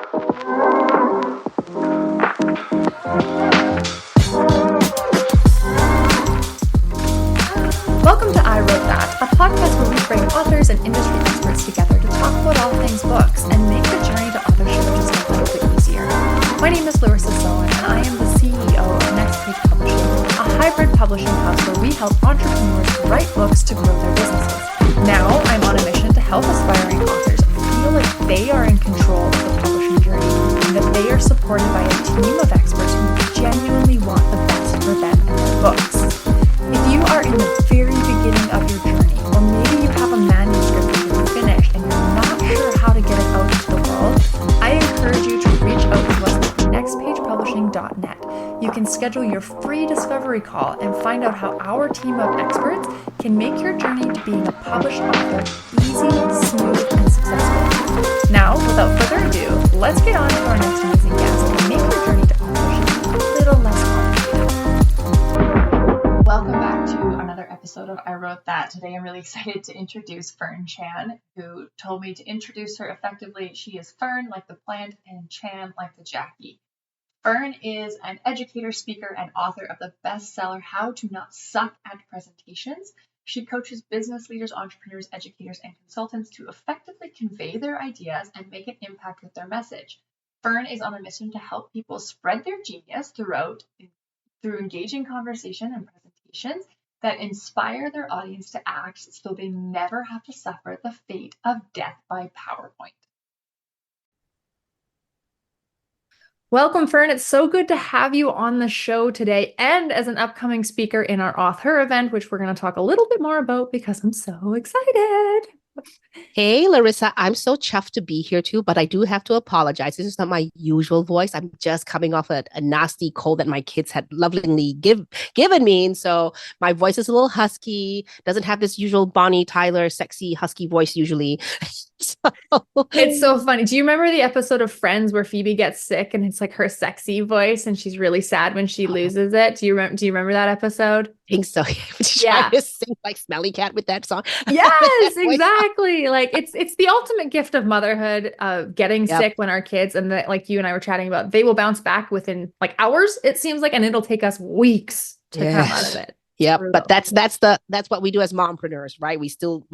Welcome to I Wrote That, a podcast where we bring authors and industry experts together to talk about all things books and make the journey to authorship just a little bit easier. My name is Larissa Sowen, and I am the CEO of Next Page Publishing, a hybrid publishing house where we help entrepreneurs write books to grow their businesses. Now, I'm on a mission to help aspiring authors feel like they are in control of the publishing journey and that they are supported by a team of experts who genuinely want the best for them and their books. If you are in the very beginning of your journey, or maybe you have a manuscript that you've finished and you're not sure how to get it out into the world, I encourage you to reach out to us at nextpagepublishing.net. You can schedule your free discovery call and find out how our team of experts can make your journey to being a published author easy, smooth, and successful. Now, without further ado, let's get on to our next amazing guest and make your journey to authorship a little less complicated. Welcome back to another episode of I Wrote That. Today I'm really excited to introduce Fern Chan, who told me to introduce her effectively. She is Fern, like the plant, and Chan, like the Jackie. Fern is an educator, speaker, and author of the bestseller How to Not Suck at Presentations. She coaches business leaders, entrepreneurs, educators, and consultants to effectively convey their ideas and make an impact with their message. Fern is on a mission to help people spread their genius through engaging conversation and presentations that inspire their audience to act so they never have to suffer the fate of death by PowerPoint. Welcome, Fern. It's so good to have you on the show today and as an upcoming speaker in our author event, which we're going to talk a little bit more about because I'm so excited. Hey, Larissa, I'm so chuffed to be here too, but I do have to apologize. This is not my usual voice. I'm just coming off a nasty cold that my kids had lovingly given me. And so my voice is a little husky, doesn't have this usual Bonnie Tyler, sexy, husky voice usually. It's so funny. Do you remember the episode of Friends where Phoebe gets sick and it's like her sexy voice and she's really sad when she loses it? Do you remember that episode? I think so. Yeah. To sing like Smelly Cat with that song. Yes, exactly. Like it's the ultimate gift of motherhood, getting sick when our kids, and that, like you and I were chatting about, they will bounce back within like hours, it seems like, and it'll take us weeks to come out of it. Yeah, but that's what we do as mompreneurs, right? We still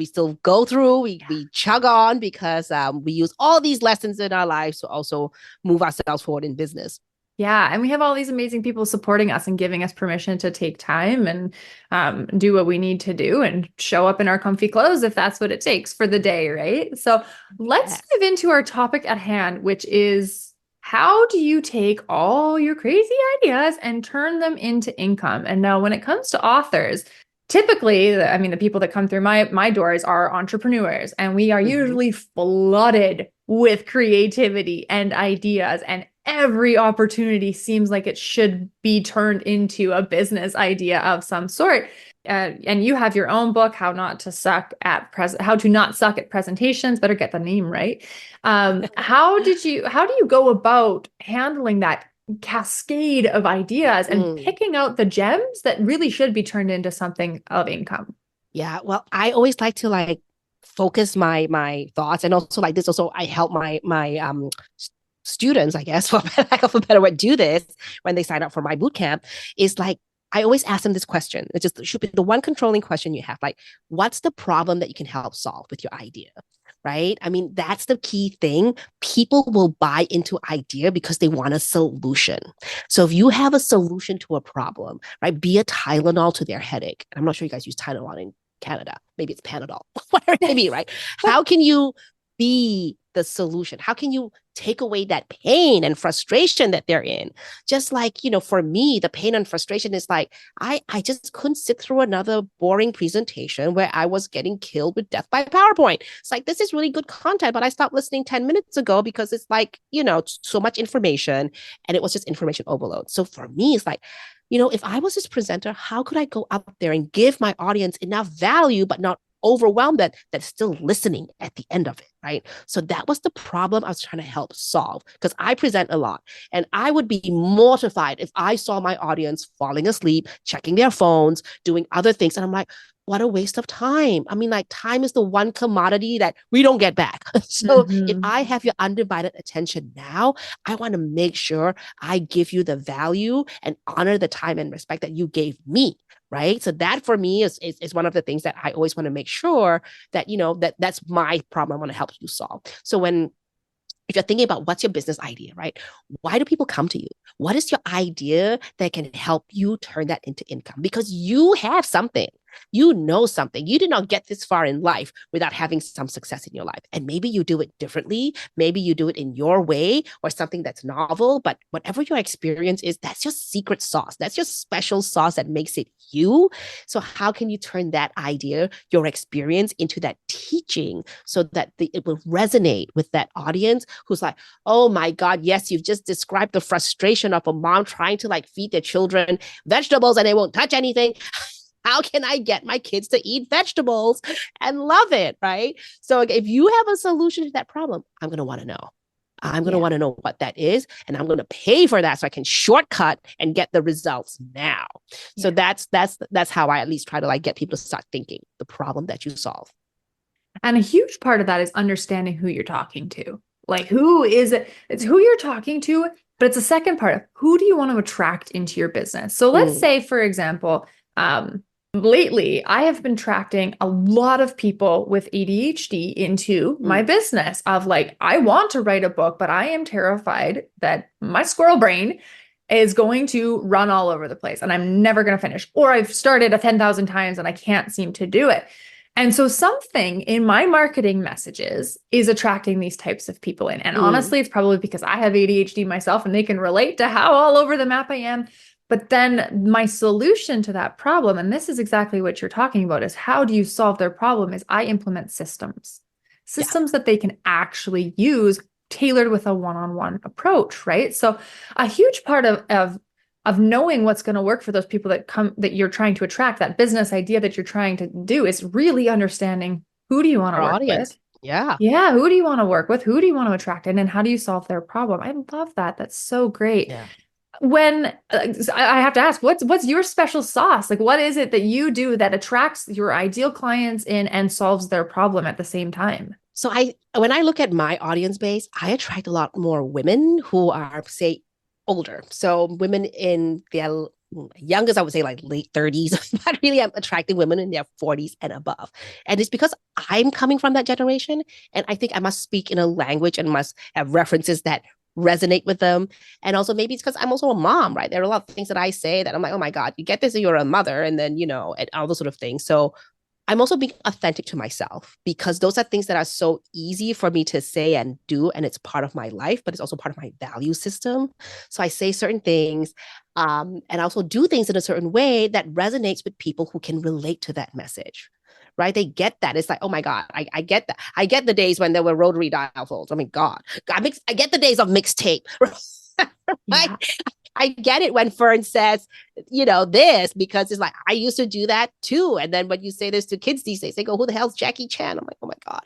go through, we chug on because we use all these lessons in our lives to also move ourselves forward in business. Yeah, and we have all these amazing people supporting us and giving us permission to take time and do what we need to do and show up in our comfy clothes if that's what it takes for the day, right? So let's dive into our topic at hand, which is, how do you take all your crazy ideas and turn them into income? And now when it comes to authors, typically, the people that come through my doors are entrepreneurs, and we are usually flooded with creativity and ideas, and every opportunity seems like it should be turned into a business idea of some sort. And you have your own book, How to Not Suck at Presentations. Better get the name right. How do you go about handling that cascade of ideas and picking out the gems that really should be turned into something of income? Yeah, well, I always like to focus my thoughts, and also like this. Also, I help my students, I guess, for lack of a better word, do this when they sign up for my bootcamp. Is like, I always ask them this question. It just should be the one controlling question you have. Like, what's the problem that you can help solve with your idea? Right? I mean, that's the key thing. People will buy into idea because they want a solution. So if you have a solution to a problem, right, be a Tylenol to their headache. I'm not sure you guys use Tylenol in Canada. Maybe it's Panadol, whatever it may be, right? How can you be the solution? How can you take away that pain and frustration that they're in? Just like, for me, the pain and frustration is like, I just couldn't sit through another boring presentation where I was getting killed with death by PowerPoint. It's like, this is really good content, but I stopped listening 10 minutes ago because it's like, so much information, and it was just information overload. So for me, it's like, if I was this presenter, how could I go up there and give my audience enough value, but not overwhelmed that's still listening at the end of it, right? So that was the problem I was trying to help solve, because I present a lot, and I would be mortified if I saw my audience falling asleep, checking their phones, doing other things. And I'm like, what a waste of time. I mean, like time is the one commodity that we don't get back. So if Mm-hmm. I have your undivided attention now, I want to make sure I give you the value and honor the time and respect that you gave me. Right. So that for me is one of the things that I always want to make sure that, that's my problem I want to help you solve. So if you're thinking about what's your business idea, right? Why do people come to you? What is your idea that can help you turn that into income? Because you have something, you know something. You did not get this far in life without having some success in your life. And maybe you do it differently. Maybe you do it in your way or something that's novel. But whatever your experience is, that's your secret sauce. That's your special sauce that makes it you. So, how can you turn that idea, your experience, into that teaching so that it will resonate with that audience who's like, oh my God, yes, you've just described the frustration of a mom trying to like feed their children vegetables and they won't touch anything. How can I get my kids to eat vegetables and love it? Right. So if you have a solution to that problem, I'm going to want to know. I'm going to Yeah. want to know what that is. And I'm going to pay for that so I can shortcut and get the results now. So that's how I at least try to like get people to start thinking the problem that you solve. And a huge part of that is understanding who you're talking to. Like, who is it? It's who you're talking to, but it's a second part of who do you want to attract into your business? So let's say, for example, lately I have been attracting a lot of people with ADHD into my business of like, I want to write a book, but I am terrified that my squirrel brain is going to run all over the place and I'm never going to finish, or I've started 10,000 times and I can't seem to do it. And so something in my marketing messages is attracting these types of people in. And honestly, it's probably because I have ADHD myself and they can relate to how all over the map I am. But then my solution to that problem, and this is exactly what you're talking about, is how do you solve their problem, is I implement systems that they can actually use tailored with a one-on-one approach, right? So a huge part of knowing what's going to work for those people that you're trying to attract, that business idea that you're trying to do, is really understanding who do you want to work with? Yeah. Yeah. Who do you want to work with? Who do you want to attract? And then how do you solve their problem? I love that. That's so great. Yeah. When I have to ask, what's your special sauce? Like, what is it that you do that attracts your ideal clients in and solves their problem at the same time? So when I look at my audience base, I attract a lot more women who are, say, older. So women in their youngest, I would say like late 30s, but really I'm attracting women in their 40s and above. And it's because I'm coming from that generation. And I think I must speak in a language and must have references that resonate with them. And also maybe it's because I'm also a mom, right? There are a lot of things that I say that I'm like, oh my God, you get this, you're a mother, and then, and all those sort of things. So I'm also being authentic to myself because those are things that are so easy for me to say and do. And it's part of my life, but it's also part of my value system. So I say certain things and also do things in a certain way that resonates with people who can relate to that message. Right? They get that. It's like, oh my God, I get that. I get the days when there were rotary dial phones. I mean, God, I get the days of mixtape. Right? I get it when Fern says, this, because it's like, I used to do that too. And then when you say this to kids these days, they go, who the hell's Jackie Chan? I'm like, oh my God.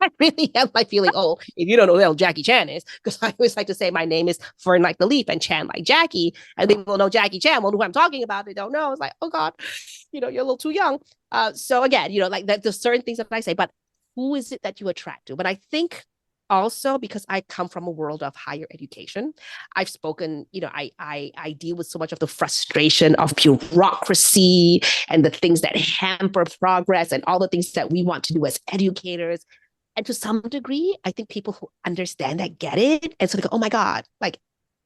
I really am like feeling, if you don't know who the hell Jackie Chan is, because I always like to say my name is Fern like the leaf and Chan like Jackie. And people know Jackie Chan, well, who I'm talking about, they don't know. It's like, oh God, you're a little too young. So again, like there's certain things that I say, but who is it that you attract to? But I think also because I come from a world of higher education, I've spoken, I deal with so much of the frustration of bureaucracy and the things that hamper progress and all the things that we want to do as educators. And to some degree, I think people who understand that get it. And so they go, oh my God, like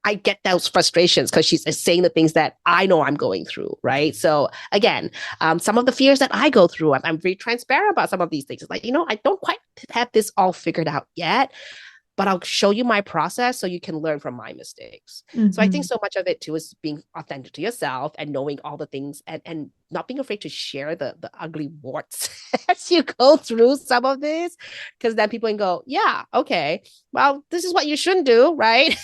I get those frustrations because she's saying the things that I know I'm going through, right? So again, some of the fears that I go through, I'm very transparent about some of these things. It's like, I don't quite have this all figured out yet, but I'll show you my process so you can learn from my mistakes. So I think so much of it too is being authentic to yourself and knowing all the things and not being afraid to share the ugly warts as you go through some of this, because then people can go, yeah, okay, well, this is what you shouldn't do, right?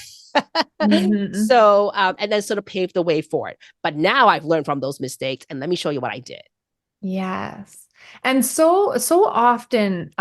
So, and then sort of pave the way for it. But now I've learned from those mistakes and let me show you what I did. Yes. And so often,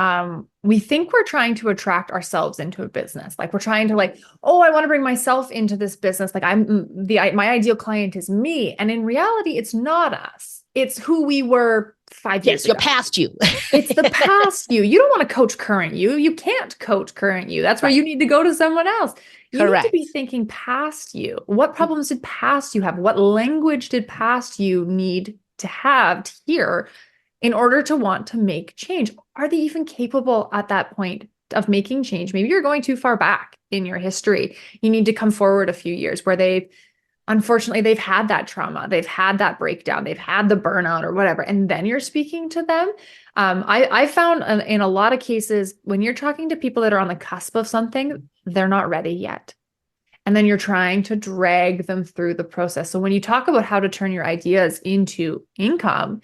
we think we're trying to attract ourselves into a business. Like we're trying to oh, I want to bring myself into this business. Like my ideal client is me. And in reality, it's not us. It's who we were 5 years Yes, you're ago. past you. It's the past you. You don't want to coach current you. You can't coach current you. That's where Right. you need to go to someone else. You need to be Correct. thinking past you. What problems did past you have? What language did past you need to have to hear in order to want to make change? Are they even capable at that point of making change? Maybe you're going too far back in your history. You need to come forward a few years where unfortunately, they've had that trauma, they've had that breakdown, they've had the burnout or whatever, and then you're speaking to them. I found in a lot of cases, when you're talking to people that are on the cusp of something, they're not ready yet. And then you're trying to drag them through the process. So when you talk about how to turn your ideas into income,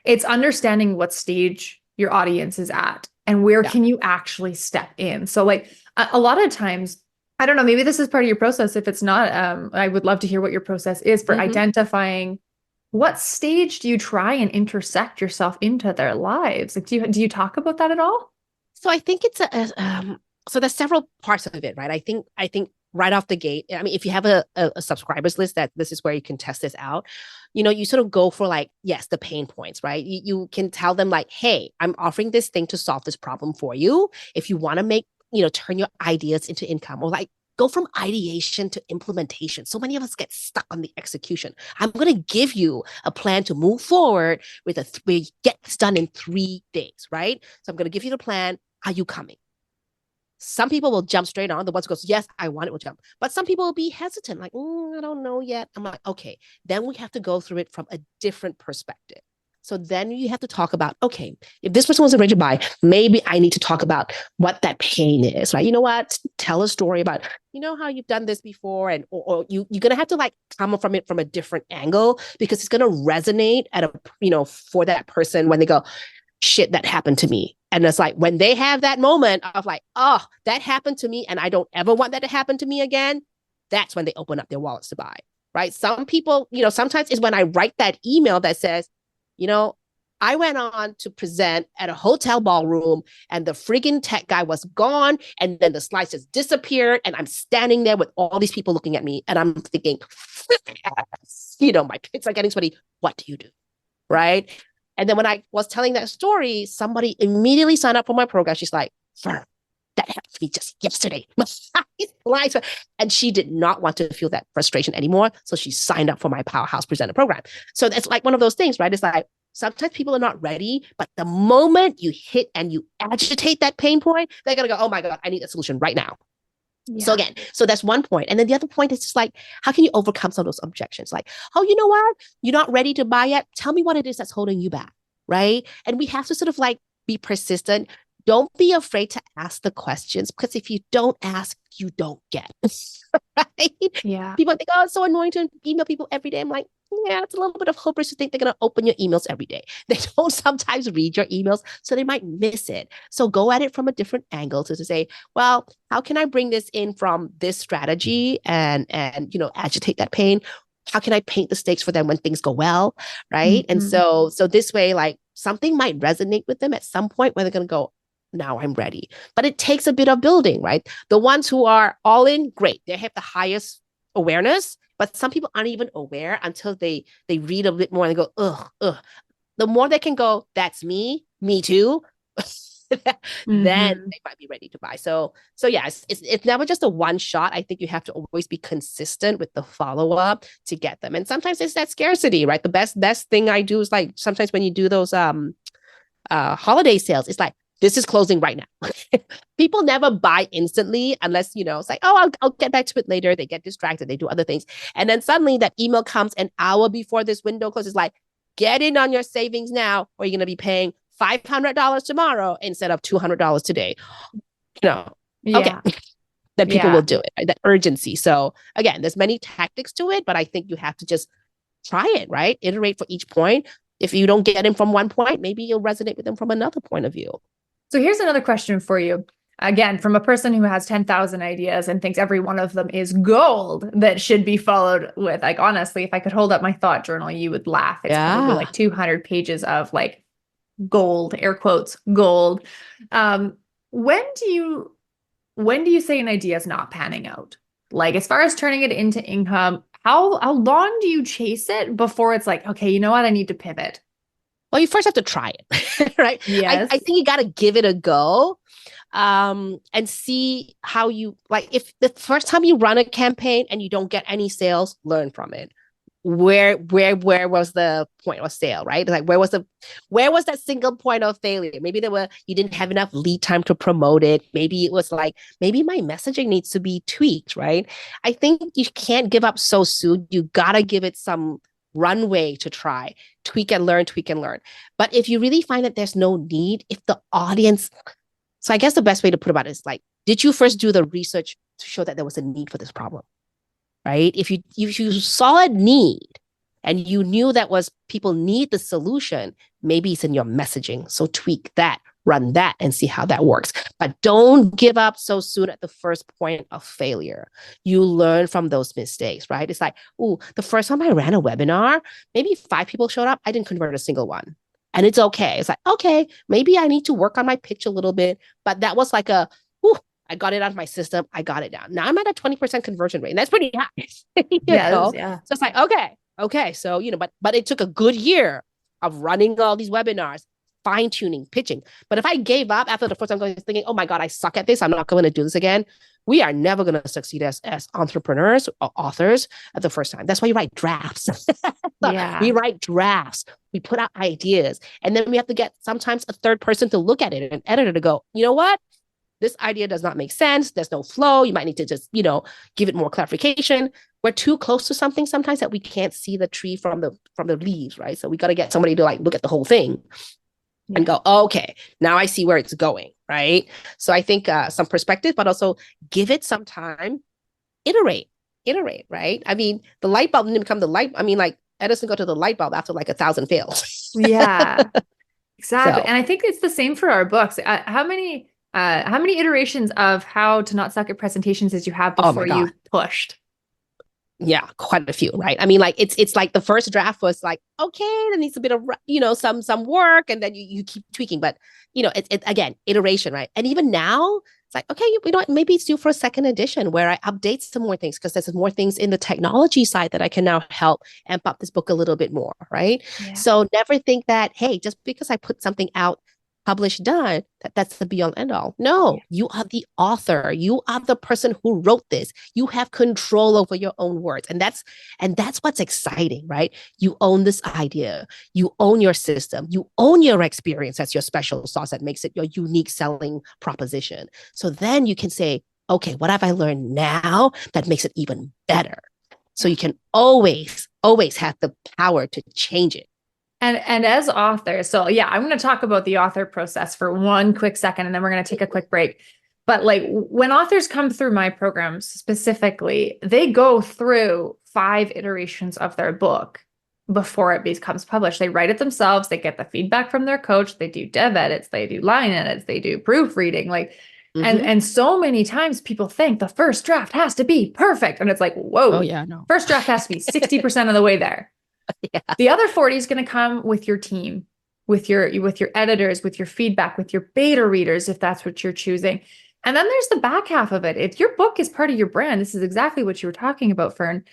it's understanding what stage your audience is at and where Yeah. can you actually step in. So like a lot of times, I don't know, maybe this is part of your process. If it's not, I would love to hear what your process is for identifying what stage do you try and intersect yourself into their lives? Like, do you talk about that at all? So I think it's so there's several parts of it, right? I think right off the gate, I mean, if you have a subscribers list, that this is where you can test this out. You sort of go for like, yes, the pain points, right? You can tell them like, hey, I'm offering this thing to solve this problem for you. If you want to turn your ideas into income, or like go from ideation to implementation. So many of us get stuck on the execution. I'm going to give you a plan to move forward with we get this done in 3 days, right? So I'm going to give you the plan. Are you coming? Some people will jump straight on. The ones who goes, yes, I want it, will jump. But some people will be hesitant, like, I don't know yet. I'm like, okay, then we have to go through it from a different perspective. So then you have to talk about, okay, if this person wasn't ready to buy, maybe I need to talk about what that pain is, right? You know what? Tell a story about, how you've done this before, and or you're gonna have to like come from it from a different angle, because it's gonna resonate for that person when they go, shit, that happened to me. And it's like when they have that moment of like, oh, that happened to me and I don't ever want that to happen to me again, that's when they open up their wallets to buy, right? Some people, sometimes is when I write that email that says, I went on to present at a hotel ballroom and the friggin' tech guy was gone. And then the slides just disappeared. And I'm standing there with all these people looking at me. And I'm thinking, my pits are getting sweaty. What do you do? Right. And then when I was telling that story, somebody immediately signed up for my program. She's like, Fern, that happened to me just yesterday. And she did not want to feel that frustration anymore. So she signed up for my Powerhouse Presenter program. So that's like one of those things, right? It's like, sometimes people are not ready, but the moment you hit and you agitate that pain point, they're going to go, oh my God, I need a solution right now. Yeah. So again, that's one point. And then the other point is just like, how can you overcome some of those objections? Like, oh, you know what? You're not ready to buy yet. Tell me what it is that's holding you back, right? And we have to sort of like be persistent. Don't be afraid to ask the questions, because if you don't ask, you don't get. Right? Yeah. People think, oh, it's so annoying to email people every day. I'm like, yeah, it's a little bit of hopeless to think they're going to open your emails every day. They don't sometimes read your emails, so they might miss it. So go at it from a different angle to say, well, how can I bring this in from this strategy and agitate that pain? How can I paint the stakes for them when things go well, right? And so this way, like something might resonate with them at some point where they're going to go, now I'm ready. But it takes a bit of building, right? The ones who are all in, great. They have the highest awareness, but some people aren't even aware until they read a bit more and they go, ugh. The more they can go, that's me too. Then they might be ready to buy. So yeah, it's never just a one shot. I think you have to always be consistent with the follow-up to get them. And sometimes it's that scarcity, right? The best thing I do is like, sometimes when you do those holiday sales, it's like, this is closing right now. People never buy instantly unless, it's like, oh, I'll get back to it later. They get distracted. They do other things. And then suddenly that email comes an hour before this window closes. Like, get in on your savings now, or you're going to be paying $500 tomorrow instead of $200 today. Yeah. Okay. Then people will do it, right? That urgency. So again, there's many tactics to it, but I think you have to just try it, right? Iterate for each point. If you don't get in from one point, maybe you'll resonate with them from another point of view. So here's another question for you. Again, from a person who has 10,000 ideas and thinks every one of them is gold that should be followed with. Like, honestly, if I could hold up my thought journal, you would laugh. It's probably like 200 pages of like gold, air quotes, gold. When do you say an idea is not panning out? Like, as far as turning it into income, how long do you chase it before it's like, okay, you know what? I need to pivot. Well, you first have to try it, right? Yes. I think you got to give it a go, and see how you like. If the first time you run a campaign and you don't get any sales, learn from it. Where was the point of sale, right? Like where was that single point of failure? Maybe you didn't have enough lead time to promote it. Maybe it was like, maybe my messaging needs to be tweaked, right? I think you can't give up so soon. You gotta give it some runway to try, tweak and learn, tweak and learn. But if you really find that there's no need, if the audience, so I guess the best way to put about it is like, did you first do the research to show that there was a need for this problem? Right? If you saw a need and you knew that was people need the solution, maybe it's in your messaging. So tweak that, run that, and see how that works. But don't give up so soon at the first point of failure. You learn from those mistakes, right? It's like, oh, the first time I ran a webinar, maybe 5 people showed up. I didn't convert a single one. And it's okay. It's like, okay, maybe I need to work on my pitch a little bit. But that was like I got it out of my system. I got it down. Now I'm at a 20% conversion rate. And that's pretty high. Yeah. So it's like, okay. So, but it took a good year of running all these webinars, fine tuning, pitching. But if I gave up after the first time thinking, oh my God, I suck at this, I'm not going to do this again, we are never going to succeed as entrepreneurs or authors at the first time. That's why you write drafts. Yeah. We write drafts. We put out ideas. And then we have to get sometimes a third person to look at it, an editor to go, you know what? This idea does not make sense. There's no flow. You might need to just, give it more clarification. We're too close to something sometimes that we can't see the tree from the leaves, right? So we got to get somebody to like look at the whole thing and go, okay, now I see where it's going, right? So I think some perspective, but also give it some time, iterate, right? I mean, the light bulb didn't become the light. I mean, like Edison got to the light bulb after like 1,000 fails. Yeah, exactly. So. And I think it's the same for our books. How many iterations of how to not suck at presentations did you have before you pushed? Yeah, quite a few, right? I mean, like it's like the first draft was like, okay, there needs a bit of some work, and then you keep tweaking. But it again, iteration, right? And even now, it's like, okay, maybe it's due for a second edition where I update some more things because there's more things in the technology side that I can now help amp up this book a little bit more, right? Yeah. So never think that, hey, just because I put something out, published, done, that's the be all end all. No, you are the author. You are the person who wrote this. You have control over your own words. And that's what's exciting, right? You own this idea. You own your system. You own your experience. That's your special sauce that makes it your unique selling proposition. So then you can say, okay, what have I learned now that makes it even better? So you can always have the power to change it. And as authors, so yeah, I'm going to talk about the author process for one quick second, and then we're going to take a quick break. But like when authors come through my programs specifically, they go through 5 iterations of their book before it becomes published. They write it themselves. They get the feedback from their coach. They do dev edits. They do line edits. They do proofreading. And so many times people think the first draft has to be perfect. And it's like, whoa, no. First draft has to be 60% of the way there. Yeah. The other 40 is going to come with your team, with your editors, with your feedback, with your beta readers, if that's what you're choosing. And then there's the back half of it. If your book is part of your brand, this is exactly what you were talking about, Fern.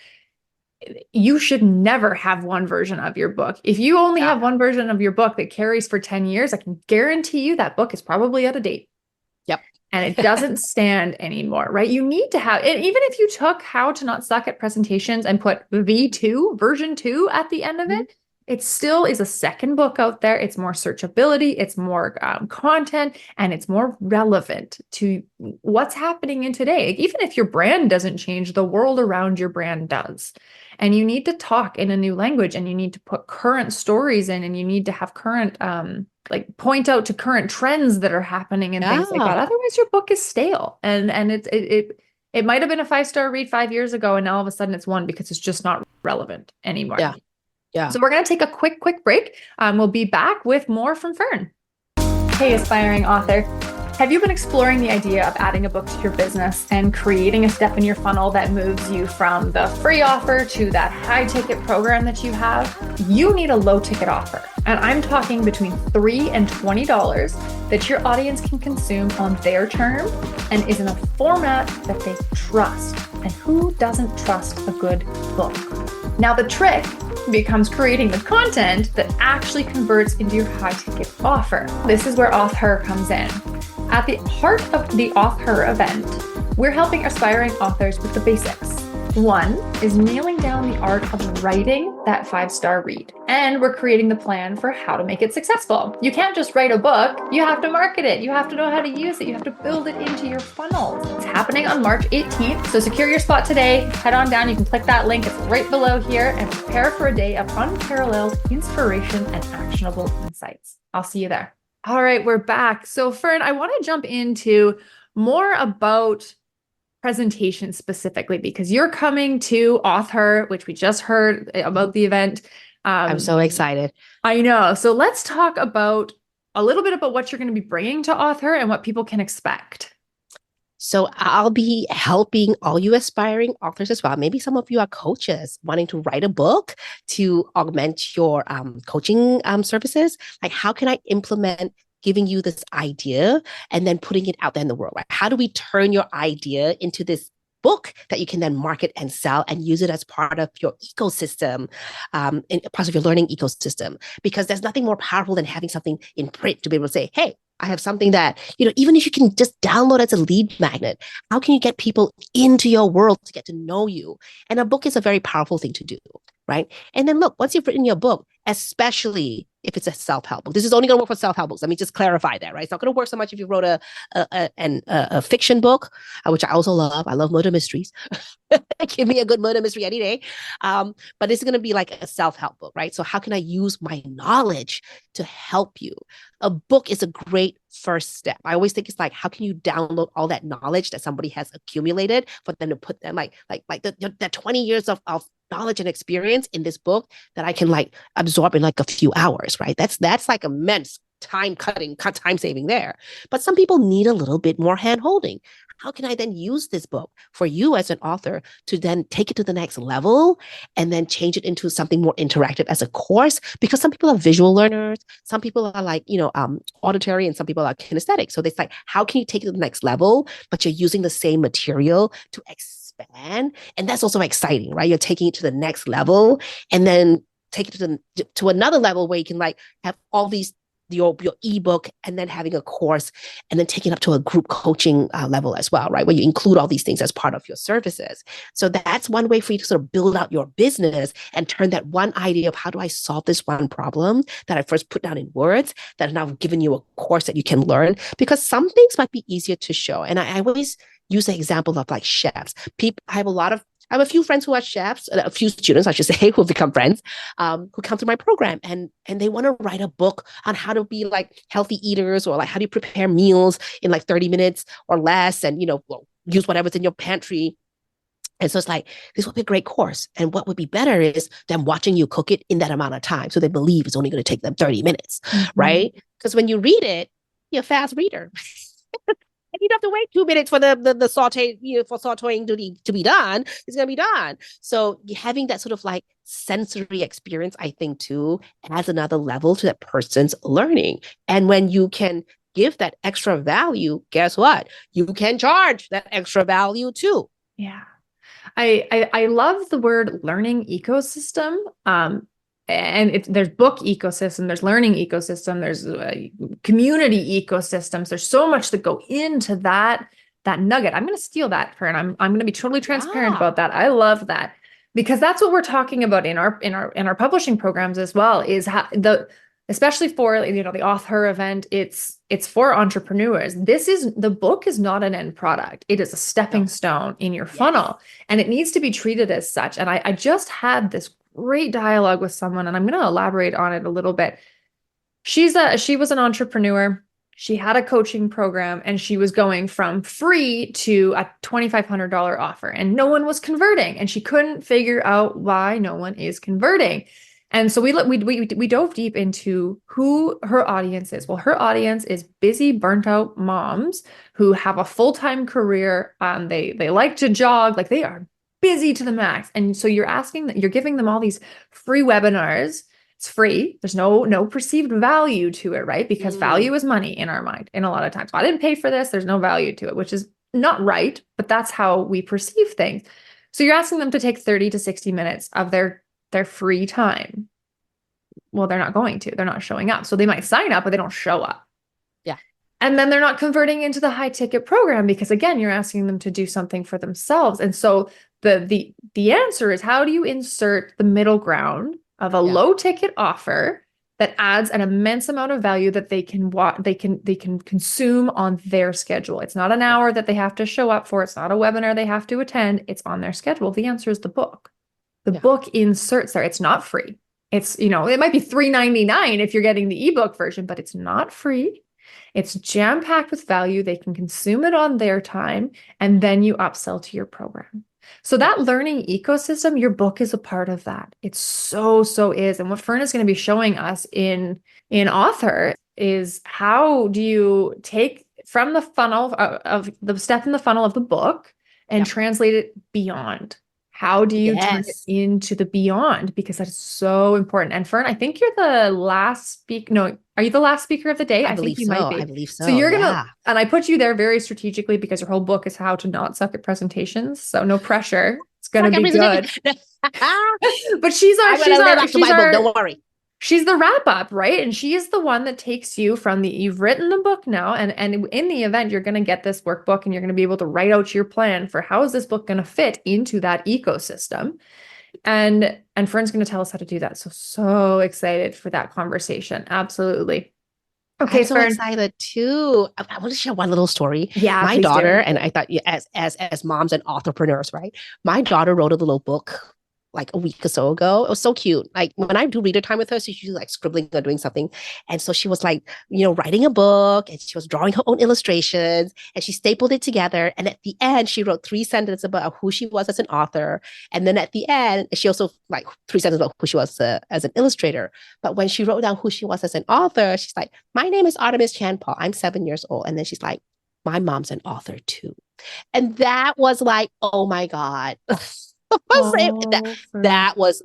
You should never have one version of your book. If you only have one version of your book that carries for 10 years, I can guarantee you that book is probably out of date. Yep. And it doesn't stand anymore, right? You need to have, and even if you took How to Not Suck at Presentations and put V2, version 2 at the end of it, it still is a second book out there. It's more searchability, it's more content, and it's more relevant to what's happening in today. Even if your brand doesn't change, the world around your brand does. And you need to talk in a new language, and you need to put current stories in, and you need to have current, point out to current trends that are happening and things like that. Otherwise, your book is stale. And it might have been a 5-star read 5 years ago, and now all of a sudden it's 1 because it's just not relevant anymore. Yeah. So we're going to take a quick break. We'll be back with more from Fern. Hey, aspiring author. Have you been exploring the idea of adding a book to your business and creating a step in your funnel that moves you from the free offer to that high ticket program that you have? You need a low ticket offer. And I'm talking between $3 and $20 that your audience can consume on their terms and is in a format that they trust. And who doesn't trust a good book? Now, the trick becomes creating the content that actually converts into your high ticket offer. This is where Auth comes in. At the heart of the Auth event, we're helping aspiring authors with the basics. One is nailing down the art of writing that 5-star read. And we're creating the plan for how to make it successful. You can't just write a book, you have to market it. You have to know how to use it. You have to build it into your funnels. It's happening on March 18th. So secure your spot today. Head on down. You can click that link. It's right below here, and prepare for a day of unparalleled inspiration and actionable insights. I'll see you there. All right, we're back. So Fern, I want to jump into more about presentation specifically, because you're coming to Auth, which we just heard about the event. I'm so excited. I know. So let's talk about a little bit about what you're going to be bringing to Auth and what people can expect. So I'll be helping all you aspiring authors as well. Maybe some of you are coaches wanting to write a book to augment your coaching services. Like, how can I implement giving you this idea and then putting it out there in the world, right? How do we turn your idea into this book that you can then market and sell and use it as part of your ecosystem, part of your learning ecosystem? Because there's nothing more powerful than having something in print to be able to say, hey, I have something that, even if you can just download as a lead magnet, how can you get people into your world to get to know you? And a book is a very powerful thing to do, right? And then look, once you've written your book, especially if it's a self-help book. This is only going to work for self-help books. Let me just clarify that, right? It's not going to work so much if you wrote a fiction book, which I also love. I love murder mysteries. Give me a good murder mystery any day. But it's going to be like a self-help book, right? So how can I use my knowledge to help you? A book is a great first step. I always think it's like, how can you download all that knowledge that somebody has accumulated for them to put them like the 20 years of knowledge and experience in this book that I can like absorb in like a few hours, right? That's like immense time saving there. But some people need a little bit more hand holding. How can I then use this book for you as an author to then take it to the next level and then change it into something more interactive as a course? Because some people are visual learners, some people are like, auditory, and some people are kinesthetic. So it's like, how can you take it to the next level, but you're using the same material to expand? And that's also exciting, right? You're taking it to the next level and then take it to another level where you can like have all these your ebook and then having a course and then taking it up to a group coaching level as well, right? Where you include all these things as part of your services. So that's one way for you to sort of build out your business and turn that one idea of how do I solve this one problem that I first put down in words that have now given you a course that you can learn, because some things might be easier to show. And I always use the example of like chefs. I have a few friends who are chefs, a few students, I should say, who have become friends, who come through my program and they want to write a book on how to be like healthy eaters, or like how do you prepare meals in like 30 minutes or less, and, use whatever's in your pantry. And so it's like, this would be a great course. And what would be better is them watching you cook it in that amount of time. So they believe it's only going to take them 30 minutes, right? Because when you read it, you're a fast reader. And you don't have to wait 2 minutes for the saute, for sauteing to be done. It's going to be done. So having that sort of like sensory experience, I think too, adds another level to that person's learning. And when you can give that extra value, guess what? You can charge that extra value too. Yeah. I love the word learning ecosystem. And there's book ecosystem, there's learning ecosystem, there's community ecosystems. There's so much that go into that nugget. I'm going to steal that, Fern. I'm going to be totally transparent about that. I love that, because that's what we're talking about in our publishing programs as well. Is how especially for the Auth event, it's for entrepreneurs. The book is not an end product. It is a stepping stone in your funnel, and it needs to be treated as such. And I just had this great dialogue with someone, and I'm going to elaborate on it a little bit. She was an entrepreneur. She had a coaching program, and she was going from free to a $2,500 offer, and no one was converting, and she couldn't figure out why no one is converting. And so we dove deep into who her audience is. Well, her audience is busy, burnt out moms who have a full-time career. They like to jog, like they are busy to the max. And so you're giving them all these free webinars. It's free. There's no perceived value to it, right? Because value is money in our mind. And a lot of times, I didn't pay for this. There's no value to it, which is not right, but that's how we perceive things. So you're asking them to take 30 to 60 minutes of their their free time. Well, they're not going to. They're not showing up. So they might sign up, but they don't show up. Yeah. And then they're not converting into the high ticket program because again, you're asking them to do something for themselves. And so the answer is, how do you insert the middle ground of a low ticket offer that adds an immense amount of value that they can consume on their schedule? It's not an hour that they have to show up for. It's not a webinar they have to attend. It's on their schedule. The answer is the book. The book inserts there. It's not free. It's, it might be $3.99 if you're getting the ebook version, but it's not free. It's jam-packed with value. They can consume it on their time, and then you upsell to your program. So that learning ecosystem, your book is a part of that. It so is. And what Fern is going to be showing us in Author is, how do you take from the funnel of the step in the funnel of the book and translate it beyond? How do you turn it into the beyond? Because that is so important. And Fern, I think you're the last speaker. No, are you the last speaker of the day? I think you might be. I believe so. So you're and I put you there very strategically because your whole book is how to not suck at presentations. So no pressure. It's going to be good. But she's our, don't worry. She's the wrap up, right? And she is the one that takes you from you've written the book now. And in the event, you're going to get this workbook and you're going to be able to write out your plan for how is this book going to fit into that ecosystem. And Fern's going to tell us how to do that. So excited for that conversation. Absolutely. Okay, I'm so excited too. I want to share one little story. Yeah, my daughter, and I thought, as moms and entrepreneurs, right? My daughter wrote a little book like a week or so ago. It was so cute. Like when I do reader time with her, she's usually like scribbling or doing something. And so she was like, writing a book, and she was drawing her own illustrations, and she stapled it together. And at the end, she wrote 3 sentences about who she was as an author. And then at the end, she also like 3 sentences about who she was as an illustrator. But when she wrote down who she was as an author, she's like, my name is Artemis Chan Paul. I'm 7 years old. And then she's like, my mom's an author too. And that was like, oh my God. That was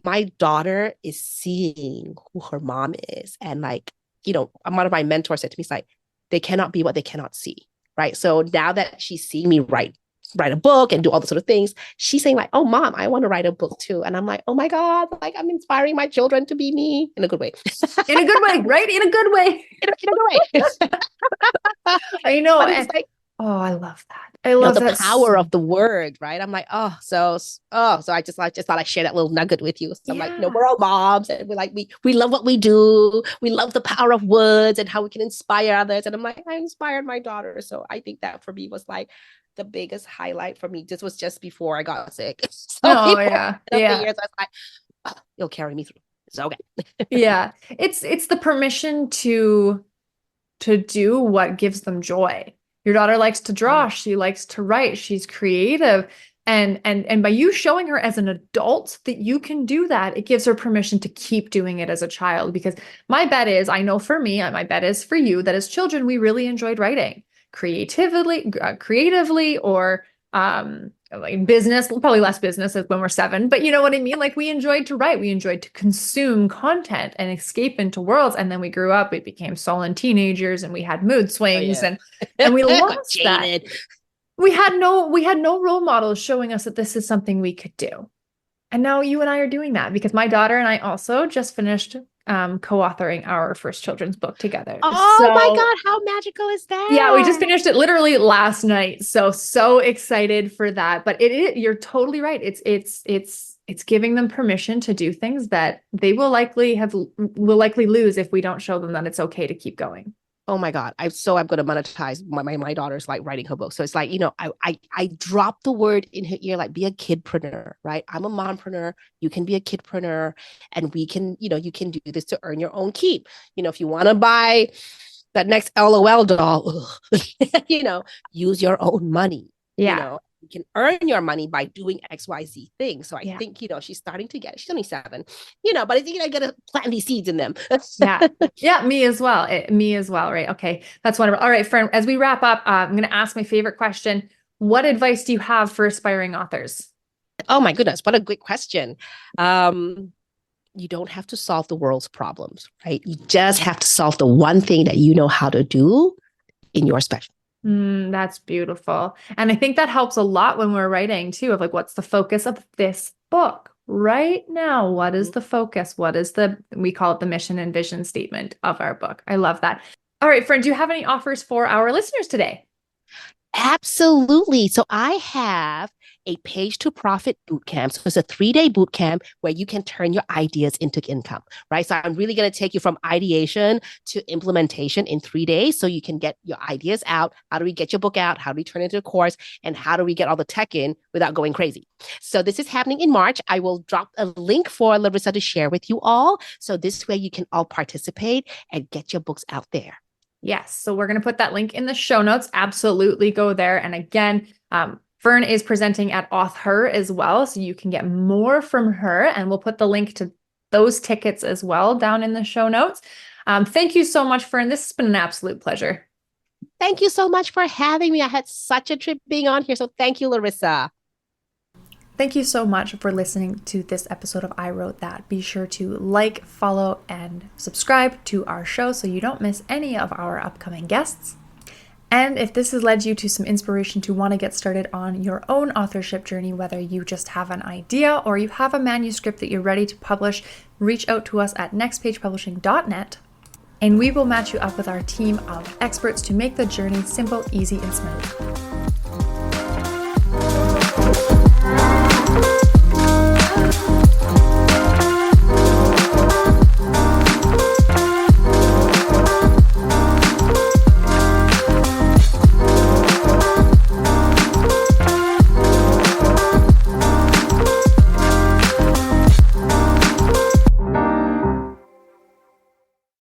my daughter is seeing who her mom is. And like, one of my mentors said to me, it's like, they cannot be what they cannot see. Right. So now that she's seeing me write a book and do all the sort of things, she's saying like, oh, mom, I want to write a book too. And I'm like, oh my God, like I'm inspiring my children to be me in a good way. In a good way, right? In a good way. In a good way. I know. But it's like, oh, I love that. I love the power of the word, right? I'm like, so I just thought I'd share that little nugget with you. So I'm like, we're all moms, and we're like, we love what we do. We love the power of words and how we can inspire others. And I'm like, I inspired my daughter. So I think that for me was like the biggest highlight for me. This was just before I got sick. So years, I was like, you'll carry me through. It's okay. Yeah. It's the permission to do what gives them joy. Your daughter likes to draw. She likes to write. She's creative. And by you showing her as an adult that you can do that, it gives her permission to keep doing it as a child. Because my bet is, I know for me, my bet is for you, that as children, we really enjoyed writing creatively, or like business, probably less business when we're 7, but you know what I mean? Like we enjoyed to write, we enjoyed to consume content and escape into worlds. And then we grew up, we became sullen teenagers, and we had mood swings and we lost that. We had no role models showing us that this is something we could do. And now you and I are doing that, because my daughter and I also just finished co-authoring our first children's book together. Oh my God, how magical is that? Yeah, we just finished it literally last night. So excited for that. But you're totally right. It's giving them permission to do things that they will likely lose if we don't show them that it's okay to keep going. Oh my God. I'm going to monetize my daughter's like writing her book. So it's like, I dropped the word in her ear, like be a kidpreneur, right? I'm a mompreneur. You can be a kidpreneur, and we can, you can do this to earn your own keep. If you want to buy that next LOL doll, use your own money. Yeah. You can earn your money by doing XYZ things. So I think, she's starting to get it. She's only 7, but I think I got to plant these seeds in them. Yeah. Me as well. Right. Okay. That's wonderful. All right, Fern, as we wrap up, I'm going to ask my favorite question. What advice do you have for aspiring authors? Oh my goodness. What a great question. You don't have to solve the world's problems, right? You just have to solve the one thing that you know how to do in your specialty. That's beautiful. And I think that helps a lot when we're writing too, of like, what's the focus of this book? right now, what is the focus? What is we call it the mission and vision statement of our book. I love that. All right, friend, do you have any offers for our listeners today? Absolutely. So I have a page to profit bootcamp. So it's a 3-day bootcamp where you can turn your ideas into income, right? So I'm really going to take you from ideation to implementation in 3 days so you can get your ideas out. How do we get your book out? How do we turn it into a course? And how do we get all the tech in without going crazy? So this is happening in March. I will drop a link for Larissa to share with you all. So this way you can all participate and get your books out there. Yes. So we're going to put that link in the show notes. Absolutely go there. And again, Fern is presenting at Auth as well. So you can get more from her. And we'll put the link to those tickets as well down in the show notes. Thank you so much, Fern. This has been an absolute pleasure. Thank you so much for having me. I had such a trip being on here. So thank you, Larissa. Thank you so much for listening to this episode of I Wrote That. Be sure to like, follow, and subscribe to our show so you don't miss any of our upcoming guests. And if this has led you to some inspiration to want to get started on your own authorship journey, whether you just have an idea or you have a manuscript that you're ready to publish, reach out to us at nextpagepublishing.net and we will match you up with our team of experts to make the journey simple, easy, and smooth.